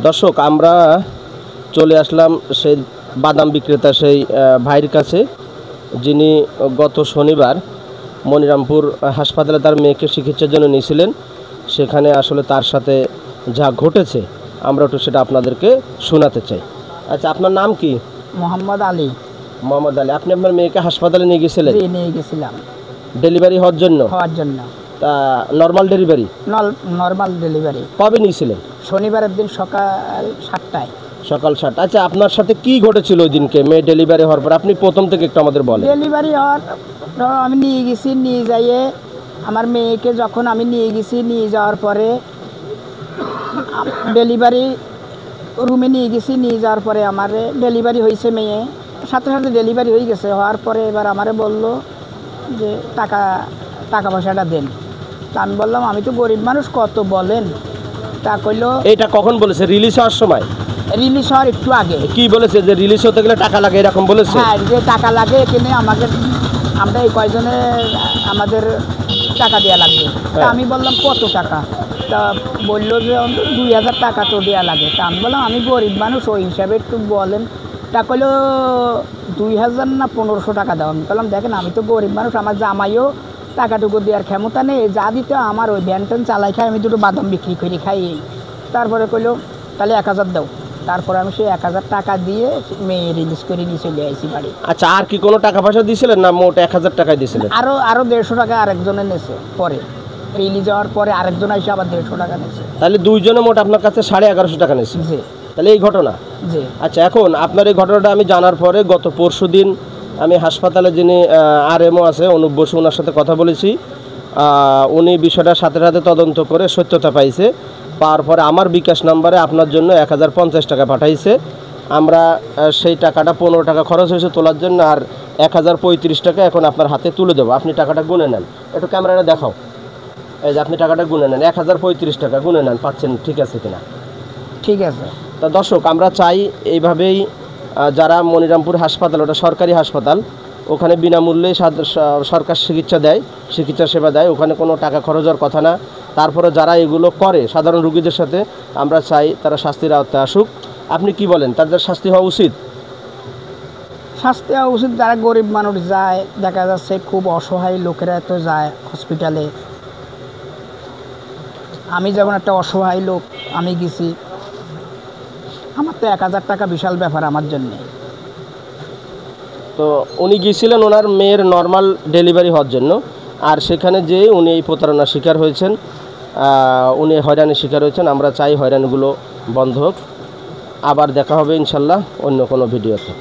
দর্শক আমরা চলে আসলাম সেই বাদাম বিক্রেতা সেই ভাইয়ের কাছে, যিনি গত শনিবার মনিরামপুর হাসপাতালে তার মেয়েকে চিকিৎসার জন্য নিয়েছিলেন। সেখানে আসলে তার সাথে যা ঘটেছে আমরা একটু সেটা আপনাদেরকে শোনাতে চাই। আচ্ছা, আপনার নাম কি? মোহাম্মদ আলী। মোহাম্মদ আলী, আপনি আপনার মেয়েকে হাসপাতালে নিয়ে গেছিলেন? নিয়ে গেছিলাম ডেলিভারি হওয়ার জন্য। তা নর্মাল ডেলিভারি? Normal delivery. কবে নিয়েছিলেন? শনিবারের দিন সকাল 7টায়। সকাল 7টা। আচ্ছা, আপনার সাথে কি ঘটেছিল ওই দিনকে মেয়ে ডেলিভারি হওয়ার পর? আপনি প্রথম থেকে একটু আমাদের বলেন। ডেলিভারি হওয়ার আমি নিয়ে গেছি, নিয়ে যাইয়ে আমার মেয়েকে যখন আমি নিয়ে গেছি, নিয়ে যাওয়ার পরে ডেলিভারি রুমে নিয়ে গেছি, নিয়ে যাওয়ার পরে আমার ডেলিভারি হয়েছে, মেয়ে সাথে সাথে ডেলিভারি হয়ে গেছে। হওয়ার পরে এবার আমারে বললো যে টাকা পয়সাটা দেন। তা আমি বললাম আমি তো গরিব মানুষ, কত বলেন। তা কইলো এটা কখন বলেছে? রিলিজ হওয়ার সময়? রিলিজ হওয়ার একটু আগে। কি বলেছে যে রিলিজ হতে গেলে টাকা লাগে এরকম বলেছে? হ্যাঁ, যে টাকা লাগে এখানে আমাদের, আমরা এই কয়জনে আমাদের টাকা দেওয়া লাগবে। তা আমি বললাম কত টাকা? তা বললো যে 2000 টাকা তো দেওয়া লাগে। তা আমি বললাম আমি গরিব মানুষ, ওই হিসাবে একটু বলেন। তা কইলো 2000 না 1500 টাকা দাও। আমি বললাম দেখেন আমি তো গরিব মানুষ, আমার জামাইও টাকাটুকু দেওয়ার ক্ষমতা নেই, যা দিতে আমার ওই ভ্যান ট্যান চালাই খাই, আমি দুটো বাদাম বিক্রি করে খাই। তারপরে কইলো তাহলে 1000 দাও। তারপরে আমি সেই 1000 টাকা দিয়ে মেয়ে রিলিজ করে নিয়ে চলে আসি বাড়ি। আচ্ছা, আর কি কোনো টাকা পয়সা দিয়েছিলেন না মোট 1000 টাকাই দিয়েছিলেন? আরো 150 টাকা আরেকজনে নেছে, পরে রিলিজ হওয়ার পরে আরেকজন এসে আবার 150 টাকা নেছে। তাহলে দুইজনে মোট আপনার কাছে 1150 টাকা নিয়েছে? জি। তাহলে এই ঘটনা? জি। আচ্ছা, এখন আপনার এই ঘটনাটা আমি জানার পরে গত পরশুদিন আমি হাসপাতালে যিনি আরএমও আছে অনুপ বসু, ওনার সাথে কথা বলেছি। উনি বিষয়টা সাথে সাথে তদন্ত করে সত্যতা পাইছে। পাওয়ার পরে আমার বিকাশ নাম্বারে আপনার জন্য 1050 টাকা পাঠাইছে। আমরা সেই টাকাটা 15 টাকা খরচ হয়েছে তোলার জন্য, আর 1035 টাকা এখন আপনার হাতে তুলে দেবো। আপনি টাকাটা গুনে নেন, একটু ক্যামেরাটা দেখাও। এই যে আপনি টাকাটা গুনে নেন, 1035 টাকা গুনে নেন, পাচ্ছেন ঠিক আছে কিনা? ঠিক আছে। তা দর্শক, আমরা চাই এইভাবেই যারা মনিরামপুর হাসপাতাল, ওটা সরকারি হাসপাতাল, ওখানে বিনামূল্যে সরকার চিকিৎসা দেয়, চিকিৎসা সেবা দেয়, ওখানে কোনো টাকা খরচ হওয়ার কথা না। তারপরে যারা এগুলো করে সাধারণ রোগীদের সাথে, আমরা চাই তারা শাস্তির আওতায় আসুক। আপনি কি বলেন, তাদের শাস্তি হওয়া উচিত? শাস্তি হওয়া উচিত। যারা গরিব মানুষ যায়, দেখা যাচ্ছে খুব অসহায় লোকেরা তো যায় হসপিটালে। আমি যেমন একটা অসহায় লোক, আমি গেছি, আমার তো 1000 টাকা বিশাল ব্যাপার আমার জন্যে। তো উনি গিয়েছিলেন ওনার মেয়ের নর্মাল ডেলিভারি হওয়ার জন্য, আর সেখানে যেয়ে উনি এই প্রতারণার শিকার হয়েছেন, উনি হয়রানির শিকার হয়েছেন। আমরা চাই হয়রানিগুলো বন্ধ হোক। আবার দেখা হবে ইনশাল্লাহ অন্য কোনো ভিডিওতে।